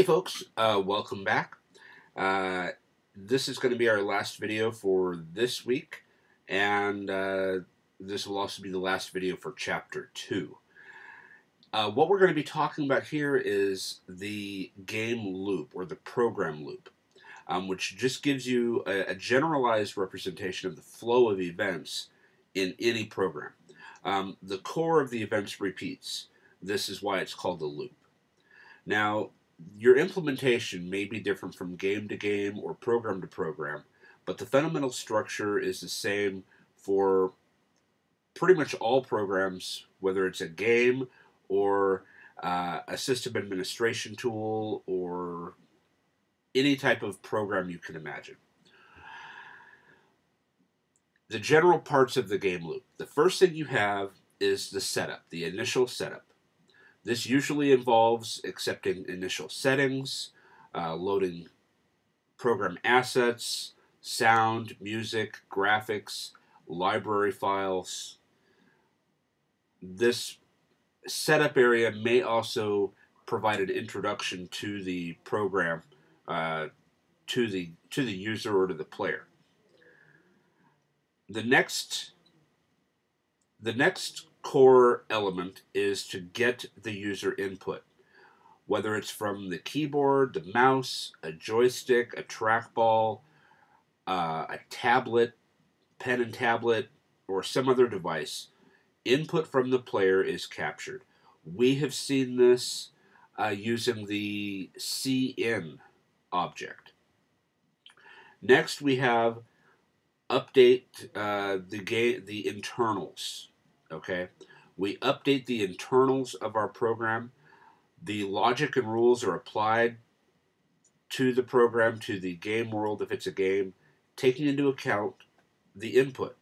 folks, welcome back. This is going to be our last video for this week, and this will also be the last video for Chapter 2. What we're going to be talking about here is the game loop, or the program loop, which just gives you a generalized representation of the flow of events in any program. The core of the events repeats. This is why it's called a loop. Now, your implementation may be different from game to game or program to program, but the fundamental structure is the same for pretty much all programs, whether it's a game or a system administration tool or any type of program you can imagine. The general parts of the game loop. The first thing you have is the setup, the initial setup. This usually involves accepting initial settings, loading program assets, sound, music, graphics, library files. This setup area may also provide an introduction to the program, to the user or to the player. The next core element is to get the user input, whether it's from the keyboard, the mouse, a joystick, a trackball, a tablet, pen and tablet, or some other device. Input from the player is captured. We have seen this using the CN object. Next, we have update the internals. Okay, we update the internals of our program. The logic and rules are applied to the program, to the game world if it's a game, taking into account the input,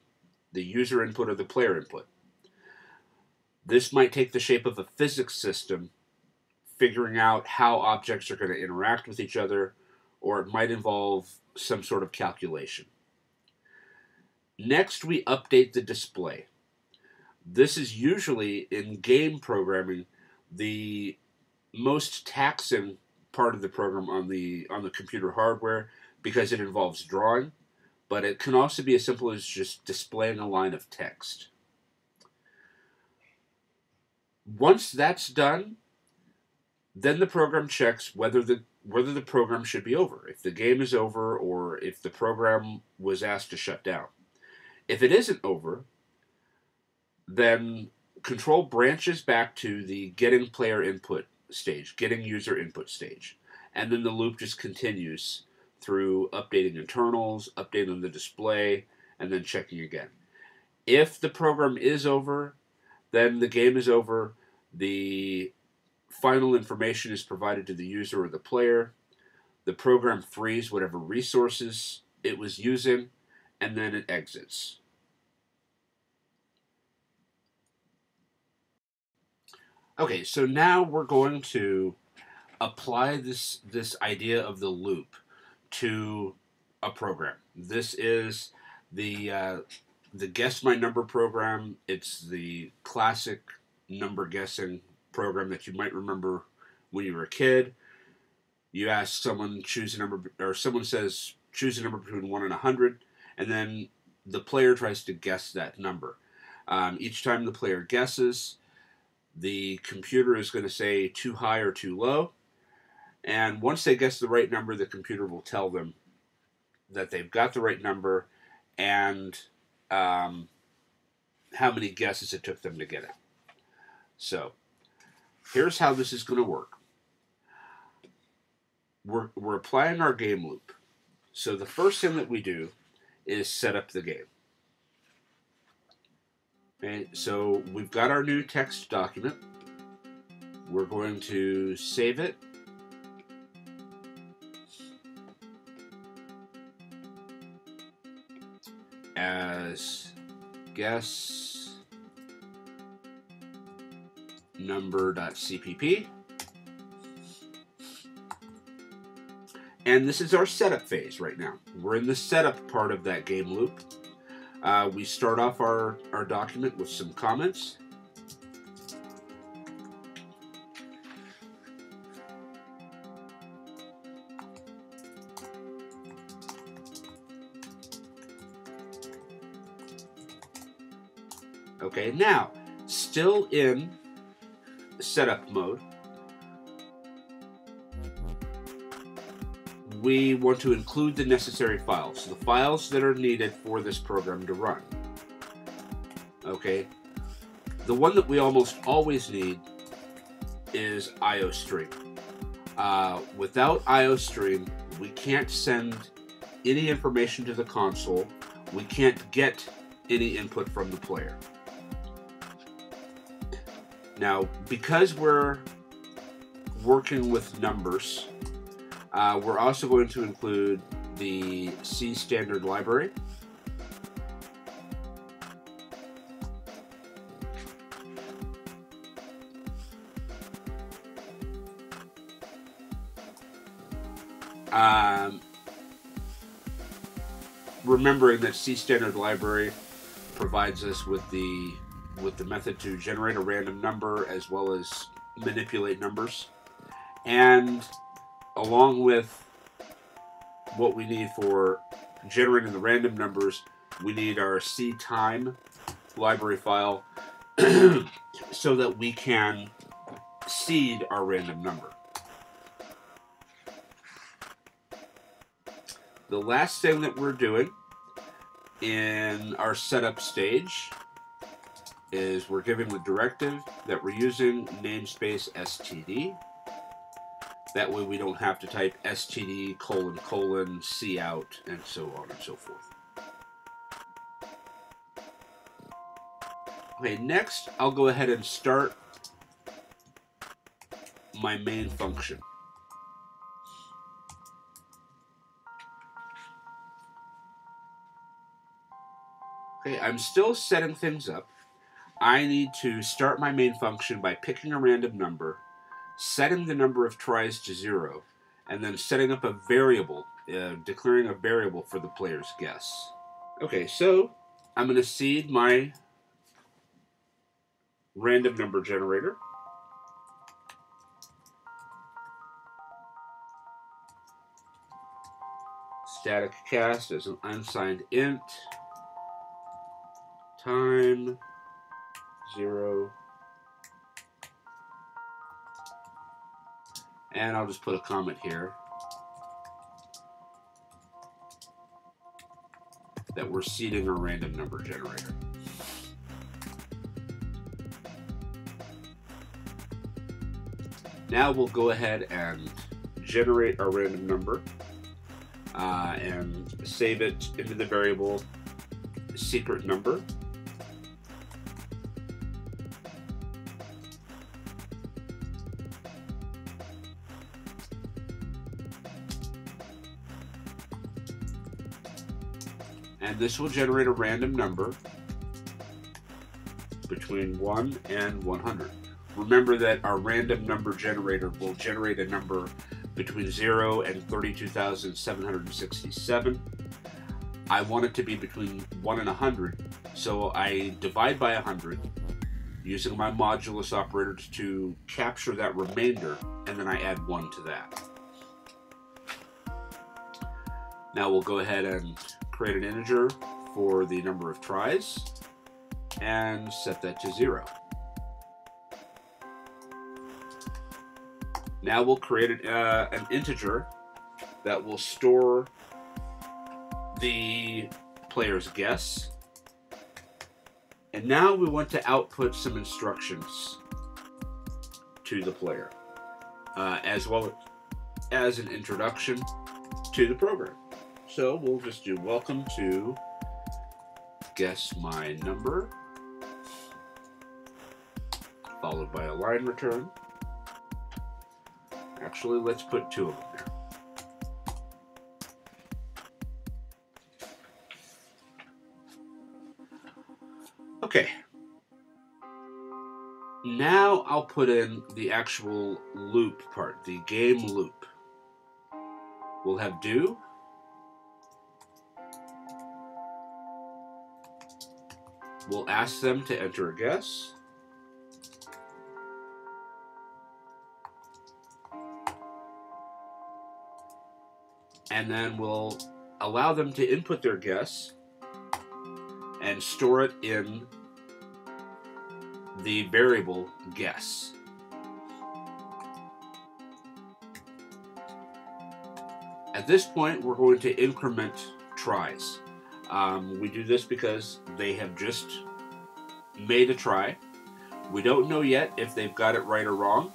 the user input or the player input. This might take the shape of a physics system, figuring out how objects are going to interact with each other, or it might involve some sort of calculation. Next, we update the display. This is usually, in game programming, the most taxing part of the program on the computer hardware because it involves drawing, but it can also be as simple as just displaying a line of text. Once that's done, then the program checks whether the program should be over, if the game is over or if the program was asked to shut down. If it isn't over, then control branches back to the getting player input stage, getting user input stage. And then the loop just continues through updating internals, updating the display, and then checking again. If the program is over, then the game is over. The final information is provided to the user or the player. The program frees whatever resources it was using, and then it exits. Okay, so now we're going to apply this idea of the loop to a program. This is the Guess My Number program. It's the classic number guessing program that you might remember when you were a kid. You ask someone, choose a number, or someone says choose a number between 1 and 100, and then the player tries to guess that number. Each time the player guesses, the computer is going to say too high or too low, and once they guess the right number, the computer will tell them that they've got the right number and how many guesses it took them to get it. So here's how this is going to work. We're applying our game loop. So the first thing that we do is set up the game. Okay, so we've got our new text document. We're going to save it. As guess number.cpp. And this is our setup phase right now. We're in the setup part of that game loop. We start off our document with some comments. Okay, now, still in setup mode, we want to include the necessary files, the files that are needed for this program to run. Okay, the one that we almost always need is IOStream. Without IOStream, we can't send any information to the console. We can't get any input from the player. Now, because we're working with numbers, we're also going to include the C standard library. Remembering that C standard library provides us with the method to generate a random number as well as manipulate numbers, and along with what we need for generating the random numbers, we need our C time library file so that we can seed our random number. The last thing that we're doing in our setup stage is we're giving the directive that we're using namespace std. That way we don't have to type std : cout and so on and so forth. Okay, next I'll go ahead and start my main function. Okay, I'm still setting things up. I need to start my main function by picking a random number, setting the number of tries to 0, and then setting up a variable, declaring a variable for the player's guess. Okay, so I'm going to seed my random number generator. Static cast as an unsigned int. Time 0, and I'll just put a comment here that we're seeding a random number generator. Now we'll go ahead and generate our random number and save it into the variable secret number. And this will generate a random number between 1 and 100. Remember that our random number generator will generate a number between 0 and 32,767. I want it to be between 1 and 100, so I divide by 100 using my modulus operator to capture that remainder, and then I add 1 to that. Now we'll go ahead and create an integer for the number of tries and set that to 0. Now we'll create an integer that will store the player's guess. And now we want to output some instructions to the player, as well as an introduction to the program. So we'll just do welcome to guess my number, followed by a line return. Actually, let's put 2 of them there. Okay. Now I'll put in the actual loop part, the game loop. We'll have do. We'll ask them to enter a guess. And then we'll allow them to input their guess and store it in the variable guess. At this point, we're going to increment tries. We do this because they have just made a try. We don't know yet if they've got it right or wrong,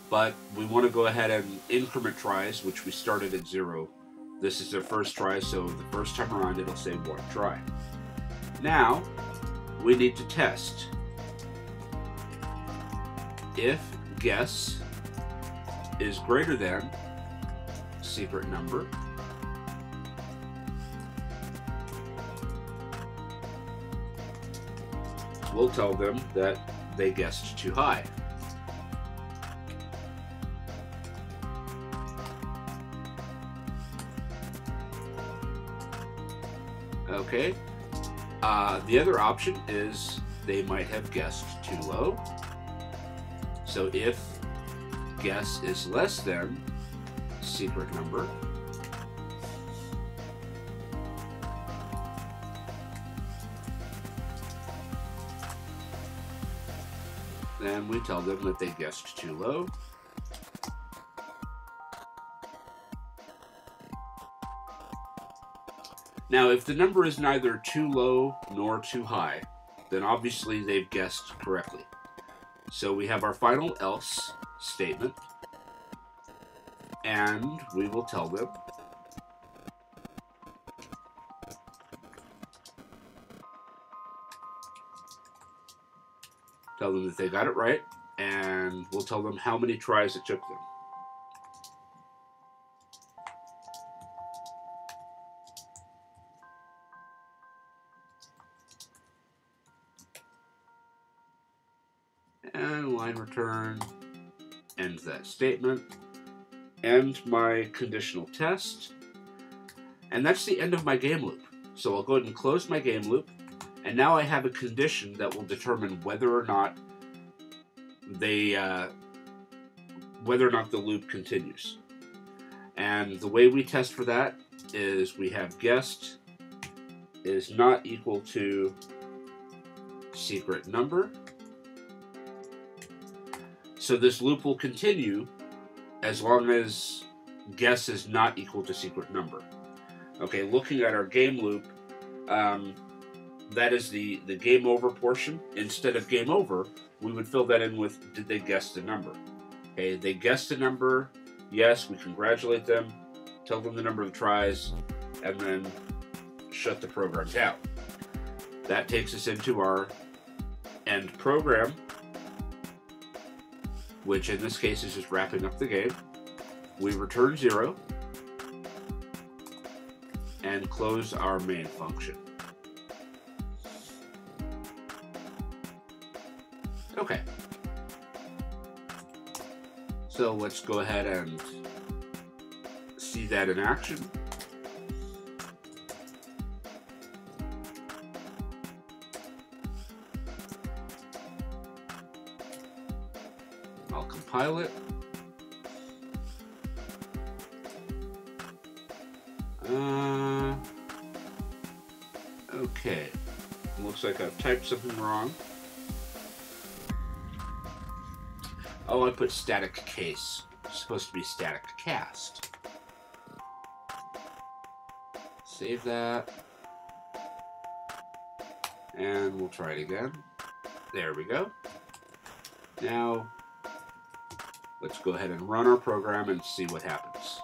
but we want to go ahead and increment tries, which we started at 0. This is their first try, so the first time around it'll say 1 try. Now, we need to test. If guess is greater than secret number, we'll tell them that they guessed too high. Okay. The other option is they might have guessed too low. So if guess is less than secret number, then we tell them that they guessed too low. Now, if the number is neither too low nor too high, then obviously they've guessed correctly. So we have our final else statement, and we will tell them that they got it right, and we'll tell them how many tries it took them. And line return ends that statement. End my conditional test. And that's the end of my game loop. So I'll go ahead and close my game loop. And now I have a condition that will determine whether or not the loop continues. And the way we test for that is we have guessed is not equal to secret number. So this loop will continue as long as guess is not equal to secret number. Okay, looking at our game loop, that is the game over portion. Instead of game over, we would fill that in with did they guess the number. Okay, they guessed the number, yes, we congratulate them, tell them the number of tries, and then shut the program down. That takes us into our end program, which in this case is just wrapping up the game. We return 0 and close our main function. Okay. So let's go ahead and see that in action. I'll compile it. Okay. Looks like I've typed something wrong. Oh, I put static case. It's supposed to be static cast. Save that. And we'll try it again. There we go. Now, let's go ahead and run our program and see what happens.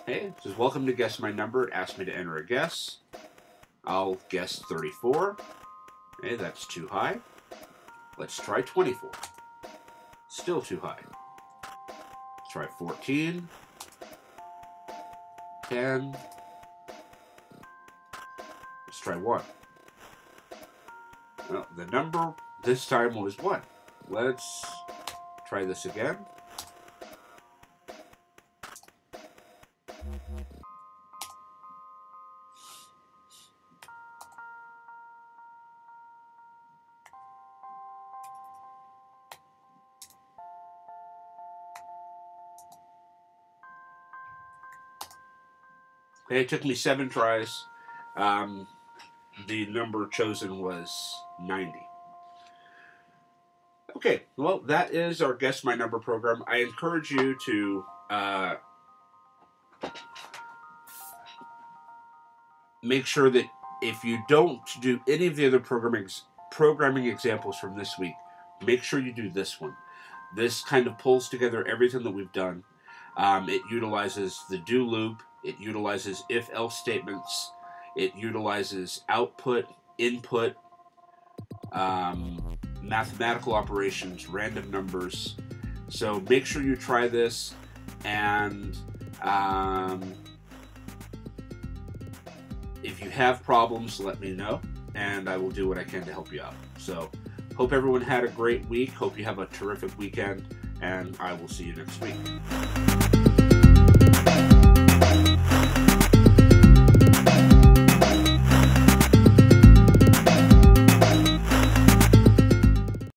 Hey, it says, welcome to Guess My Number. It asks me to enter a guess. I'll guess 34. Okay, that's too high. Let's try 24. Still too high. Let's try 14. 10. Let's try 1. Well, the number this time was 1. Let's try this again. Okay, it took me 7 tries. The number chosen was 90. Okay, well, that is our Guess My Number program. I encourage you to make sure that if you don't do any of the other programming examples from this week, make sure you do this one. This kind of pulls together everything that we've done. It utilizes the do loop. It utilizes if-else statements. It utilizes output, input, mathematical operations, random numbers. So make sure you try this, and if you have problems, let me know, and I will do what I can to help you out. So hope everyone had a great week. Hope you have a terrific weekend, and I will see you next week.